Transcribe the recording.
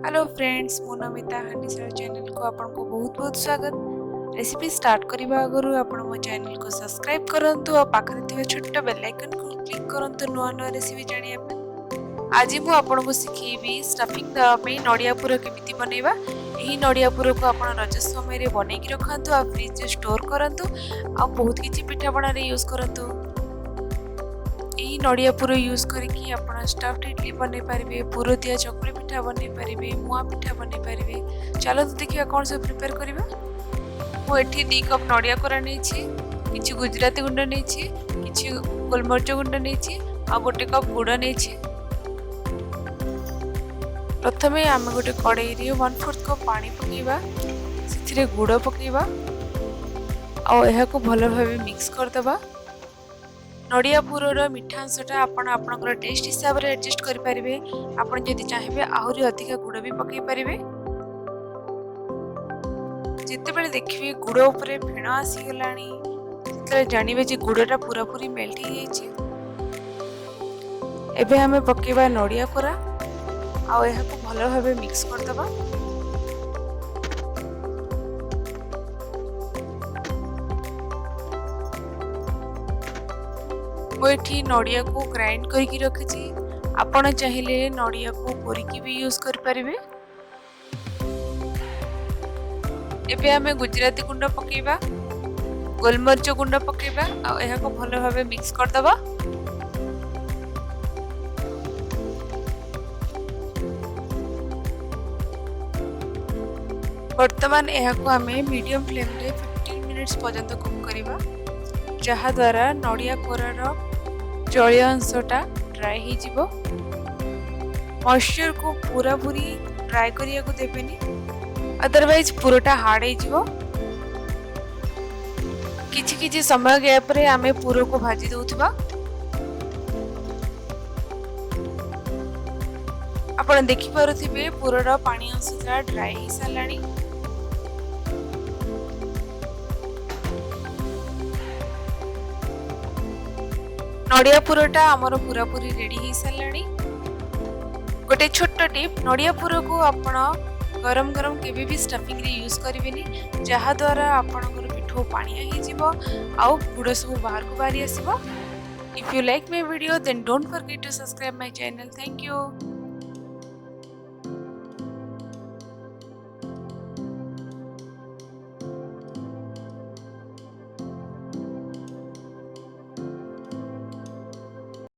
Hello friends मो Namita हांडीसाल channel को आपको बहुत बहुत स्वागत। रेसिपी स्टार्ट करने आगु आप मो चैनल को सब्सक्राइब करंतु और पाखरे थिबा छोट बेल आइकन को क्लिक करंतु नुआ नुआ रेसिपी जानिया पे। आज मु आपनको सिखेबी स्टफिंग दवा पे नडिया पुर केमिति बनेबा। एही नडिया पुर को आपण रज समय रे बनै कि रखंतु आ फ्रिज रे स्टोर करंतु आ बहुत किछि पिठा बना रे यूज करंतु। यही नडिया पुर यूज करके आप स्टफ्ड इडली बन पारे, पुर दिया चकुली पिठा बन पारे, मुआ पिठा बन पारे। चलो तो देखिए कौन सब प्रिपेयर करबा। मुझे 2 कप नडिया कोरा कि गुजराती गुंड नहीं, कि गोलमरिच गुंड नहीं आ 1 कप गुड़ नहीं। प्रथम आम गोटे कड़ाई 1/4 कप पानी पकेबा, से गुड़ पकेबा आ भल भाव मिक्स करदबा। नडिया पुरर मीठा अंशटा आपणकर टेस्ट हिसाब से एडजस्ट करेंगे। आपड़ जदि चाहिए आहरी अधिक गुड़ भी पकई पारे। जिते देखिए गुड़ उपर फेण आसीगला जानवे जे गुड़टा पूरा पूरी मेल्ट हो। आम पकेबा नडिया कोरा आ भल भाव मिक्स करदबा। मुझे नडिया को ग्राइंड करके रखी। आपण चाहिए नडिया को कोरिकी भी यूज कर परिबे। एबे आमे गुजराती गुंड पकेबा, गोलमरिच गुंड पकेबा आ एहा को भलो भाबे मिक्स कर दबा। वर्तमान एहा को आमे मीडियम फ्लेम रे 15 मिनिट्स पर्यंत कुक करिबा, जहा द्वारा नडिया कोरार जलीय अंशटा ड्राई हो जिवो। मॉइस्चर को पूरा पूरी ड्राई करिया को देबेनी, अदरवाइज पुरटा हार्ड हो जिवो। किछि किछि समय गैप रे आमे पुरो को भाजी दउथबा। आपण देखि पारुथिबे पुरोर पानी अंशटा ड्राई हो सालानी। नडिया पुरटा आमर पूरा पूरी रेडी हो सारे। गोटे छोट टिप, नडिया पुर को आपण गरम गरम केबे भी स्टफिंग रे यूज करिवेनी, जहा द्वारा आपनकर पिठो पानिया हो जिवो आउ गुड़ सब बाहर को बाहरी आसीबो। If you like my video then don't forget to subscribe my channel. Thank you.